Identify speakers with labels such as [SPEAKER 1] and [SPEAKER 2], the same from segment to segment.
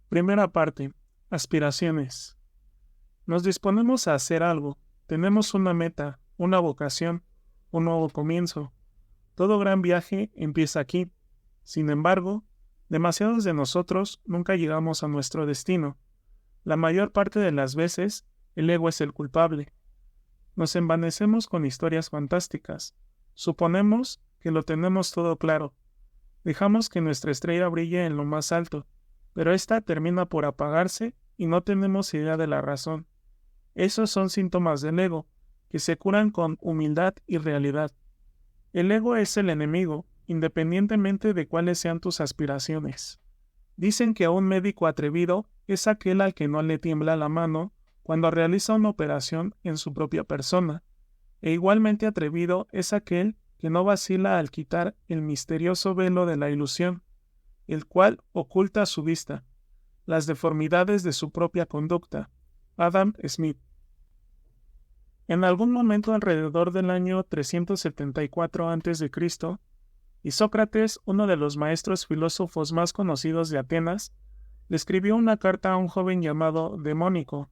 [SPEAKER 1] Primera parte. Aspiraciones. Nos disponemos a hacer algo. Tenemos una meta, una vocación, un nuevo comienzo. Todo gran viaje empieza aquí. Sin embargo, demasiados de nosotros nunca llegamos a nuestro destino. La mayor parte de las veces, el ego es el culpable. Nos envanecemos con historias fantásticas. Suponemos que lo tenemos todo claro. Dejamos que nuestra estrella brille en lo más alto, pero ésta termina por apagarse y no tenemos idea de la razón. Esos son síntomas del ego, que se curan con humildad y realidad. El ego es el enemigo, independientemente de cuáles sean tus aspiraciones. Dicen que un médico atrevido es aquel al que no le tiembla la mano cuando realiza una operación en su propia persona, e igualmente atrevido es aquel que no vacila al quitar el misterioso velo de la ilusión, el cual oculta a su vista las deformidades de su propia conducta. Adam Smith. En algún momento alrededor del año 374 a.C., Isócrates, uno de los maestros filósofos más conocidos de Atenas, le escribió una carta a un joven llamado Demónico.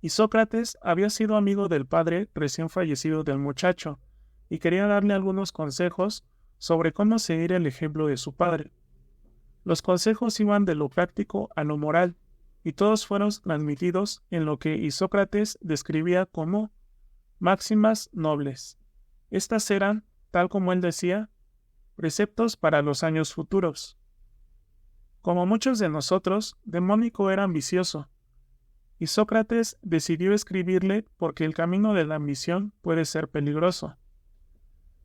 [SPEAKER 1] Isócrates había sido amigo del padre recién fallecido del muchacho y quería darle algunos consejos sobre cómo seguir el ejemplo de su padre. Los consejos iban de lo práctico a lo moral, y todos fueron transmitidos en lo que Isócrates describía como máximas nobles. Estas eran, tal como él decía, preceptos para los años futuros. Como muchos de nosotros, Demónico era ambicioso, y Sócrates decidió escribirle porque el camino de la ambición puede ser peligroso.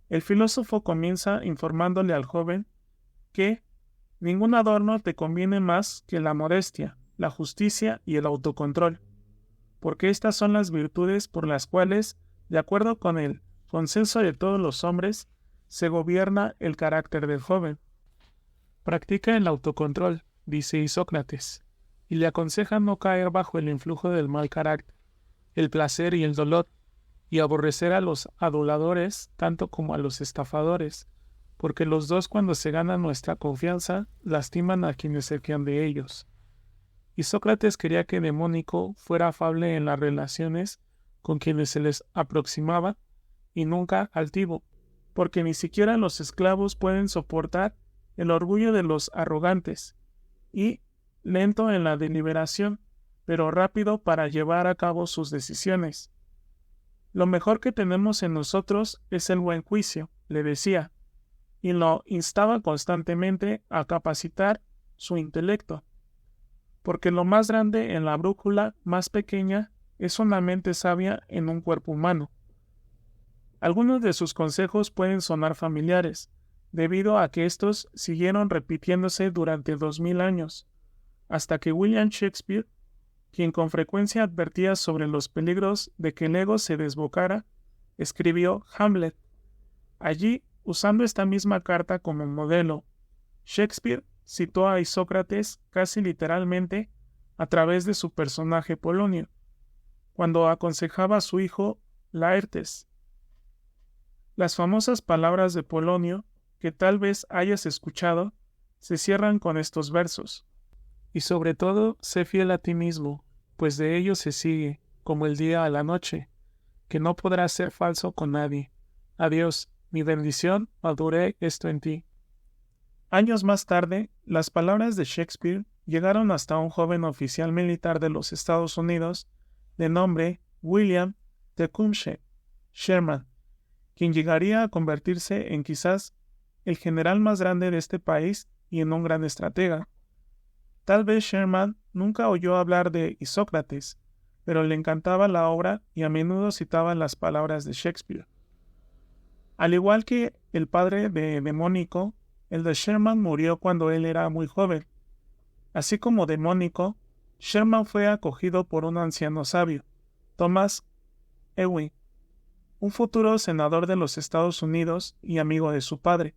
[SPEAKER 1] El filósofo comienza informándole al joven que ningún adorno te conviene más que la modestia, la justicia y el autocontrol, porque estas son las virtudes por las cuales, de acuerdo con el consenso de todos los hombres, se gobierna el carácter del joven. Practica el autocontrol, dice Isócrates, y le aconseja no caer bajo el influjo del mal carácter, el placer y el dolor, y aborrecer a los aduladores tanto como a los estafadores, porque los dos cuando se ganan nuestra confianza, lastiman a quienes se fían de ellos. Isócrates quería que Demónico fuera afable en las relaciones con quienes se les aproximaba y nunca altivo, porque ni siquiera los esclavos pueden soportar el orgullo de los arrogantes, y lento en la deliberación, pero rápido para llevar a cabo sus decisiones. Lo mejor que tenemos en nosotros es el buen juicio, le decía, y lo instaba constantemente a capacitar su intelecto, porque lo más grande en la brújula más pequeña es una mente sabia en un cuerpo humano. Algunos de sus consejos pueden sonar familiares, debido a que estos siguieron repitiéndose durante 2000 años, hasta que William Shakespeare, quien con frecuencia advertía sobre los peligros de que el ego se desbocara, escribió Hamlet. Allí, usando esta misma carta como modelo, Shakespeare citó a Isócrates casi literalmente a través de su personaje Polonio, cuando aconsejaba a su hijo Laertes. Las famosas palabras de Polonio, que tal vez hayas escuchado, se cierran con estos versos. Y sobre todo, sé fiel a ti mismo, pues de ello se sigue, como el día a la noche, que no podrás ser falso con nadie. Adiós, mi bendición, maduré esto en ti. Años más tarde, las palabras de Shakespeare llegaron hasta un joven oficial militar de los Estados Unidos, de nombre William Tecumseh Sherman, quien llegaría a convertirse en quizás el general más grande de este país y en un gran estratega. Tal vez Sherman nunca oyó hablar de Isócrates, pero le encantaba la obra y a menudo citaba las palabras de Shakespeare. Al igual que el padre de Demónico, el de Sherman murió cuando él era muy joven. Así como Demónico, Sherman fue acogido por un anciano sabio, Thomas Ewing, un futuro senador de los Estados Unidos y amigo de su padre,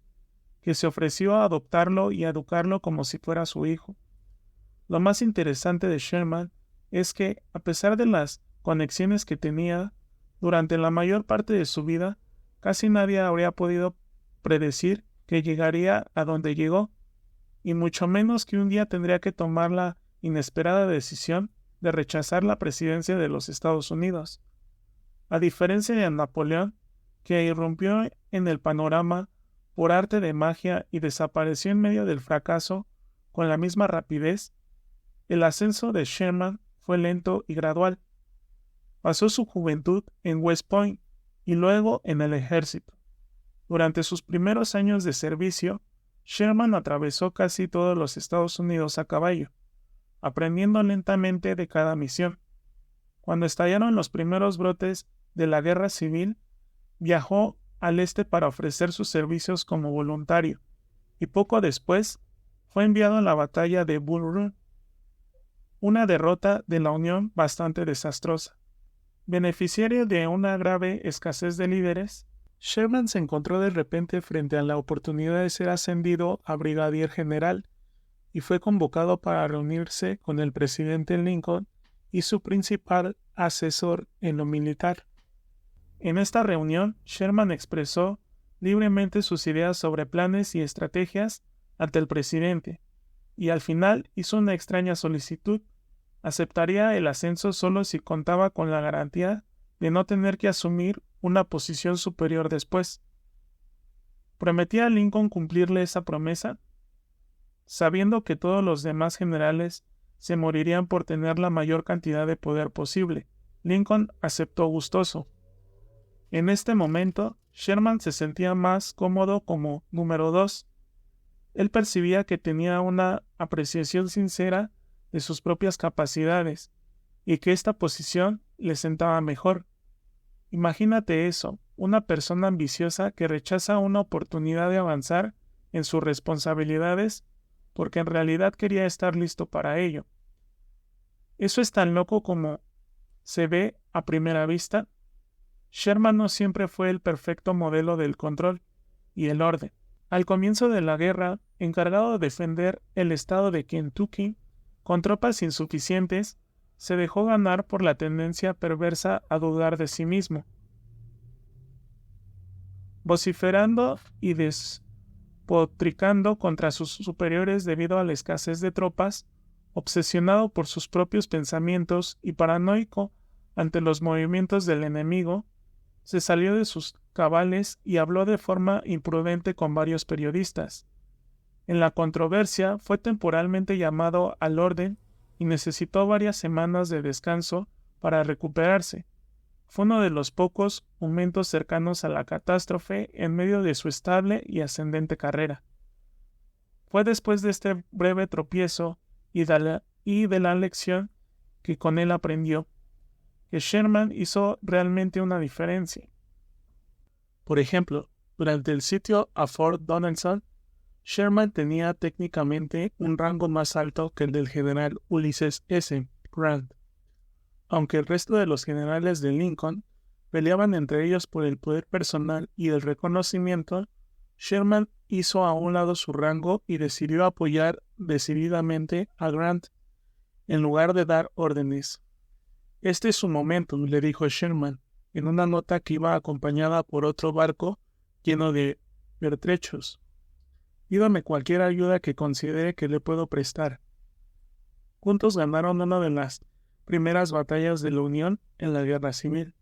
[SPEAKER 1] que se ofreció a adoptarlo y a educarlo como si fuera su hijo. Lo más interesante de Sherman es que, a pesar de las conexiones que tenía, durante la mayor parte de su vida, casi nadie habría podido predecir que llegaría a donde llegó. y mucho menos que un día tendría que tomar la inesperada decisión de rechazar la presidencia de los Estados Unidos. A diferencia de Napoleón, que irrumpió en el panorama por arte de magia y desapareció en medio del fracaso con la misma rapidez, el ascenso de Sherman fue lento y gradual. Pasó su juventud en West Point y luego en el ejército. Durante sus primeros años de servicio, Sherman atravesó casi todos los Estados Unidos a caballo, aprendiendo lentamente de cada misión. Cuando estallaron los primeros brotes de la guerra civil, viajó al este para ofrecer sus servicios como voluntario, y poco después fue enviado a la batalla de Bull Run, una derrota de la Unión bastante desastrosa. Beneficiario de una grave escasez de líderes, Sherman se encontró de repente frente a la oportunidad de ser ascendido a brigadier general y fue convocado para reunirse con el presidente Lincoln y su principal asesor en lo militar. En esta reunión, Sherman expresó libremente sus ideas sobre planes y estrategias ante el presidente, y al final hizo una extraña solicitud. Aceptaría el ascenso solo si contaba con la garantía de no tener que asumir una posición superior después. ¿Prometía a Lincoln cumplirle esa promesa? Sabiendo que todos los demás generales se morirían por tener la mayor cantidad de poder posible, Lincoln aceptó gustoso. En este momento, Sherman se sentía más cómodo como número 2. Él percibía que tenía una apreciación sincera de sus propias capacidades y que esta posición le sentaba mejor. Imagínate eso, una persona ambiciosa que rechaza una oportunidad de avanzar en sus responsabilidades porque en realidad quería estar listo para ello. ¿Eso es tan loco como se ve a primera vista? Sherman no siempre fue el perfecto modelo del control y el orden. Al comienzo de la guerra, encargado de defender el estado de Kentucky, con tropas insuficientes, se dejó ganar por la tendencia perversa a dudar de sí mismo. Vociferando y despotricando contra sus superiores debido a la escasez de tropas, obsesionado por sus propios pensamientos y paranoico ante los movimientos del enemigo, se salió de sus cabales y habló de forma imprudente con varios periodistas. En la controversia fue temporalmente llamado al orden y necesitó varias semanas de descanso para recuperarse. Fue uno de los pocos momentos cercanos a la catástrofe en medio de su estable y ascendente carrera. Fue después de este breve tropiezo y de la lección que con él aprendió, que Sherman hizo realmente una diferencia. Por ejemplo, durante el sitio a Fort Donelson, Sherman tenía técnicamente un rango más alto que el del general Ulysses S. Grant. Aunque el resto de los generales de Lincoln peleaban entre ellos por el poder personal y el reconocimiento, Sherman hizo a un lado su rango y decidió apoyar decididamente a Grant, en lugar de dar órdenes. «Este es su momento», le dijo Sherman, en una nota que iba acompañada por otro barco lleno de pertrechos. «Pídame cualquier ayuda que considere que le puedo prestar». Juntos ganaron una de las primeras batallas de la Unión en la Guerra Civil.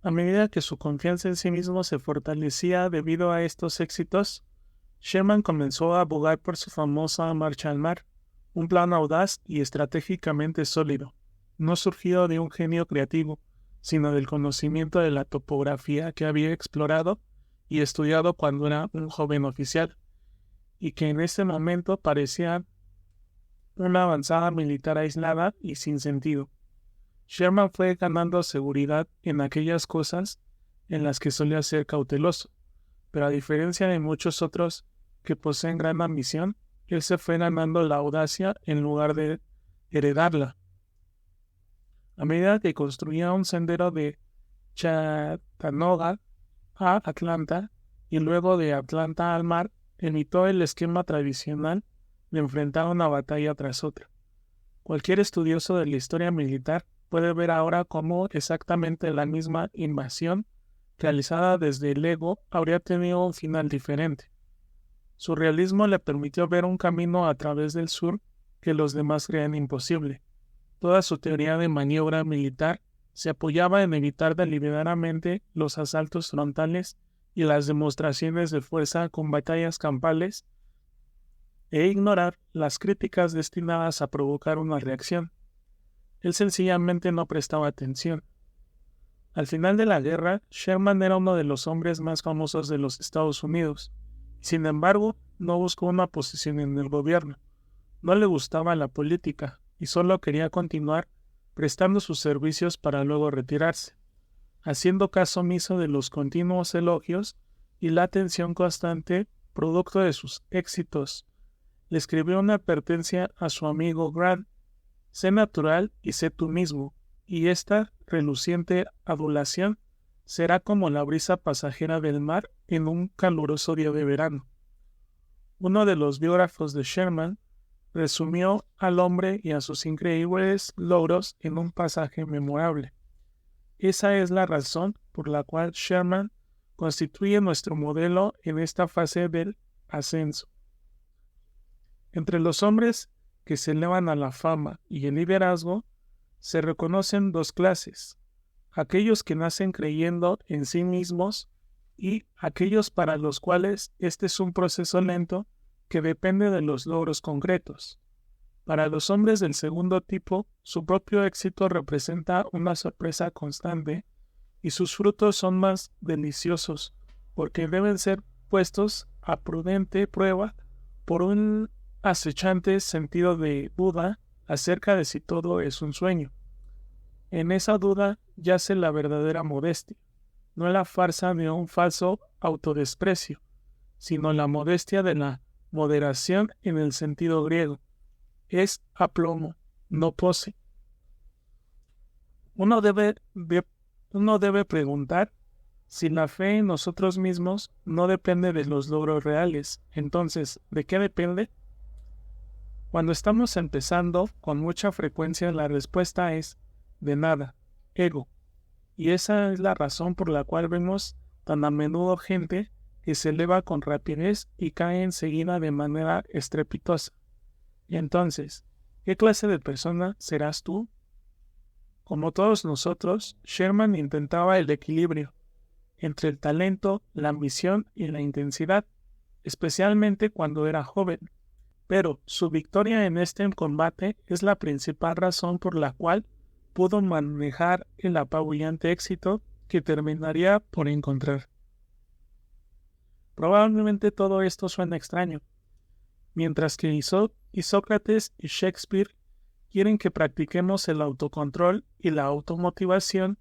[SPEAKER 1] A medida que su confianza en sí mismo se fortalecía debido a estos éxitos, Sherman comenzó a abogar por su famosa Marcha al Mar, un plan audaz y estratégicamente sólido, no surgido de un genio creativo, sino del conocimiento de la topografía que había explorado y estudiado cuando era un joven oficial, y que en ese momento parecía una avanzada militar aislada y sin sentido. Sherman fue ganando seguridad en aquellas cosas en las que solía ser cauteloso, pero a diferencia de muchos otros que poseen gran ambición, él se fue ganando la audacia en lugar de heredarla. A medida que construía un sendero de Chattanooga a Atlanta y luego de Atlanta al mar, imitó el esquema tradicional de enfrentar una batalla tras otra. Cualquier estudioso de la historia militar puede ver ahora cómo exactamente la misma invasión realizada desde el ego habría tenido un final diferente. Su realismo le permitió ver un camino a través del sur que los demás creían imposible. Toda su teoría de maniobra militar se apoyaba en evitar deliberadamente los asaltos frontales y las demostraciones de fuerza con batallas campales e ignorar las críticas destinadas a provocar una reacción. Él sencillamente no prestaba atención. Al final de la guerra, Sherman era uno de los hombres más famosos de los Estados Unidos. Sin embargo, no buscó una posición en el gobierno. No le gustaba la política y solo quería continuar prestando sus servicios para luego retirarse, haciendo caso omiso de los continuos elogios y la atención constante producto de sus éxitos. Le escribió una advertencia a su amigo Grant: sé natural y sé tú mismo, y esta reluciente adulación será como la brisa pasajera del mar en un caluroso día de verano. Uno de los biógrafos de Sherman resumió al hombre y a sus increíbles logros en un pasaje memorable. Esa es la razón por la cual Sherman constituye nuestro modelo en esta fase del ascenso. Entre los hombres que se elevan a la fama y el liderazgo, se reconocen dos clases: aquellos que nacen creyendo en sí mismos y aquellos para los cuales este es un proceso lento que depende de los logros concretos. Para los hombres del segundo tipo, su propio éxito representa una sorpresa constante y sus frutos son más deliciosos porque deben ser puestos a prudente prueba por un acechante sentido de duda acerca de si todo es un sueño. En esa duda yace la verdadera modestia, no la farsa de un falso autodesprecio, sino la modestia de la moderación en el sentido griego. Es aplomo, no pose. Uno debe preguntar si la fe en nosotros mismos no depende de los logros reales. Entonces, ¿de qué depende? Cuando estamos empezando, con mucha frecuencia la respuesta es de nada, ego. Y esa es la razón por la cual vemos tan a menudo gente que se eleva con rapidez y cae enseguida de manera estrepitosa. Y entonces, ¿qué clase de persona serás tú? Como todos nosotros, Sherman intentaba el equilibrio entre el talento, la ambición y la intensidad, especialmente cuando era joven. Pero su victoria en este combate es la principal razón por la cual pudo manejar el apabullante éxito que terminaría por encontrar. Probablemente todo esto suena extraño. Mientras que Sócrates y Shakespeare quieren que practiquemos el autocontrol y la automotivación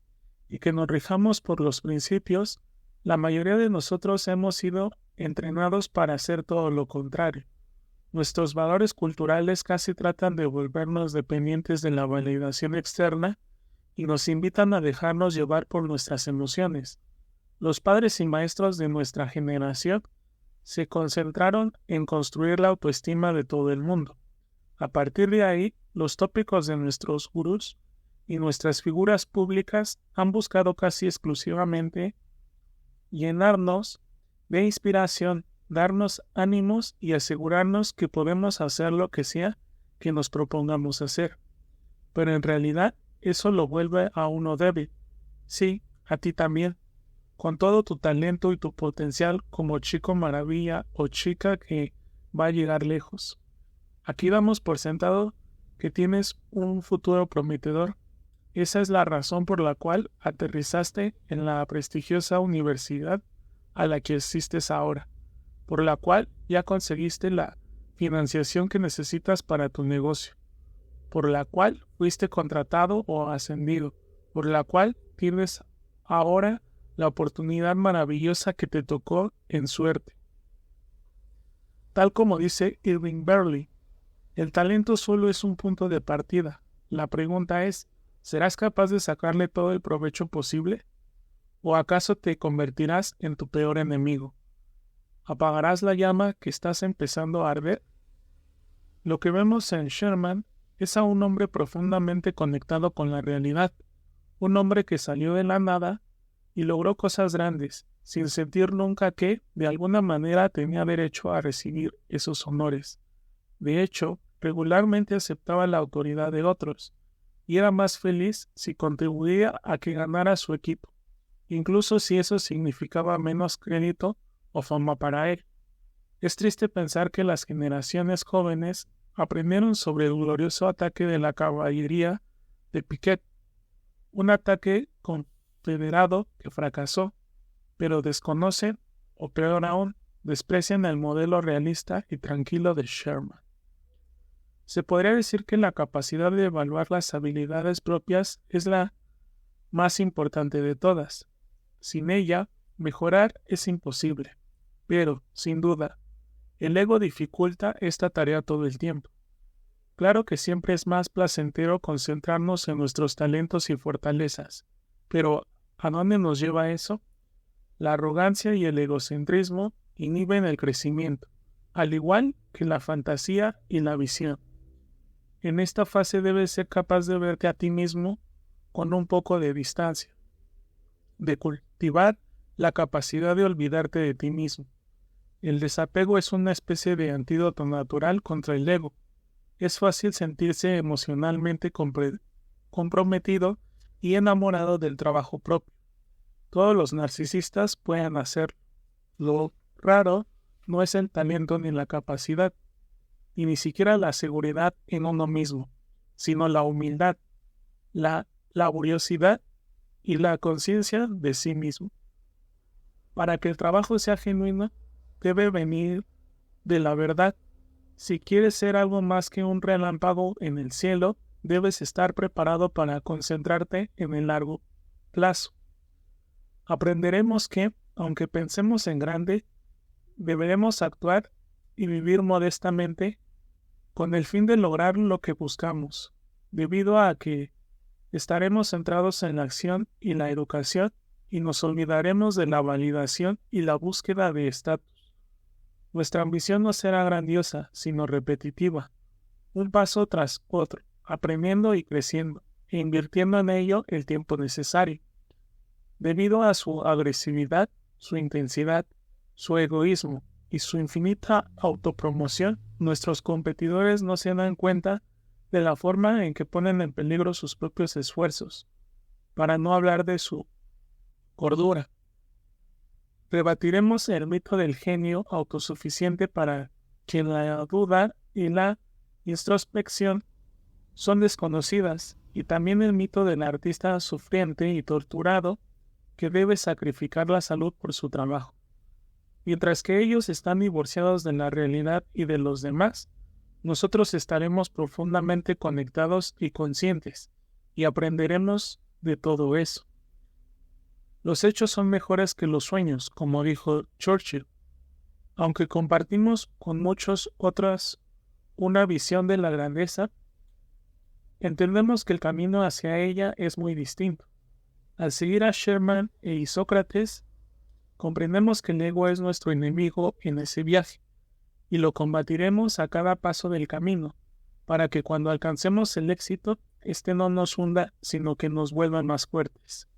[SPEAKER 1] y que nos rijamos por los principios, la mayoría de nosotros hemos sido entrenados para hacer todo lo contrario. Nuestros valores culturales casi tratan de volvernos dependientes de la validación externa y nos invitan a dejarnos llevar por nuestras emociones. Los padres y maestros de nuestra generación se concentraron en construir la autoestima de todo el mundo. A partir de ahí, los tópicos de nuestros gurús y nuestras figuras públicas han buscado casi exclusivamente llenarnos de inspiración, darnos ánimos y asegurarnos que podemos hacer lo que sea que nos propongamos hacer. Pero en realidad, eso lo vuelve a uno débil. Sí, a ti también. Con todo tu talento y tu potencial como chico maravilla o chica que va a llegar lejos. Aquí damos por sentado que tienes un futuro prometedor. Esa es la razón por la cual aterrizaste en la prestigiosa universidad a la que asistes ahora, por la cual ya conseguiste la financiación que necesitas para tu negocio, por la cual fuiste contratado o ascendido, por la cual tienes ahora la oportunidad maravillosa que te tocó en suerte. Tal como dice Irving Berley, el talento solo es un punto de partida. La pregunta es, ¿serás capaz de sacarle todo el provecho posible? ¿O acaso te convertirás en tu peor enemigo? ¿Apagarás la llama que estás empezando a arder? Lo que vemos en Sherman es a un hombre profundamente conectado con la realidad, un hombre que salió de la nada y logró cosas grandes, sin sentir nunca que, de alguna manera, tenía derecho a recibir esos honores. De hecho, regularmente aceptaba la autoridad de otros, y era más feliz si contribuía a que ganara su equipo, incluso si eso significaba menos crédito o fama para él. Es triste pensar que las generaciones jóvenes aprendieron sobre el glorioso ataque de la caballería de Piquet, un ataque confederado que fracasó, pero desconocen, o peor aún, desprecian el modelo realista y tranquilo de Sherman. Se podría decir que la capacidad de evaluar las habilidades propias es la más importante de todas. Sin ella, mejorar es imposible. Pero, sin duda, el ego dificulta esta tarea todo el tiempo. Claro que siempre es más placentero concentrarnos en nuestros talentos y fortalezas, pero ¿a dónde nos lleva eso? La arrogancia y el egocentrismo inhiben el crecimiento, al igual que la fantasía y la visión. En esta fase debes ser capaz de verte a ti mismo con un poco de distancia, de cultivar la capacidad de olvidarte de ti mismo. El desapego es una especie de antídoto natural contra el ego. Es fácil sentirse emocionalmente comprometido y enamorado del trabajo propio. Todos los narcisistas pueden hacerlo. Lo raro no es el talento ni la capacidad, y ni siquiera la seguridad en uno mismo, sino la humildad, la laboriosidad y la conciencia de sí mismo. Para que el trabajo sea genuino, debe venir de la verdad. Si quieres ser algo más que un relámpago en el cielo, debes estar preparado para concentrarte en el largo plazo. Aprenderemos que, aunque pensemos en grande, deberemos actuar y vivir modestamente con el fin de lograr lo que buscamos, debido a que estaremos centrados en la acción y la educación y nos olvidaremos de la validación y la búsqueda de estatus. Nuestra ambición no será grandiosa, sino repetitiva, un paso tras otro, aprendiendo y creciendo, e invirtiendo en ello el tiempo necesario. Debido a su agresividad, su intensidad, su egoísmo y su infinita autopromoción, nuestros competidores no se dan cuenta de la forma en que ponen en peligro sus propios esfuerzos, para no hablar de su cordura. Rebatiremos el mito del genio autosuficiente para quien la duda y la introspección son desconocidas, y también el mito del artista sufriente y torturado que debe sacrificar la salud por su trabajo. Mientras que ellos están divorciados de la realidad y de los demás, nosotros estaremos profundamente conectados y conscientes, y aprenderemos de todo eso. Los hechos son mejores que los sueños, como dijo Churchill. Aunque compartimos con muchos otros una visión de la grandeza, entendemos que el camino hacia ella es muy distinto. Al seguir a Sherman e Isócrates, comprendemos que el ego es nuestro enemigo en ese viaje, y lo combatiremos a cada paso del camino, para que cuando alcancemos el éxito, este no nos hunda, sino que nos vuelva más fuertes.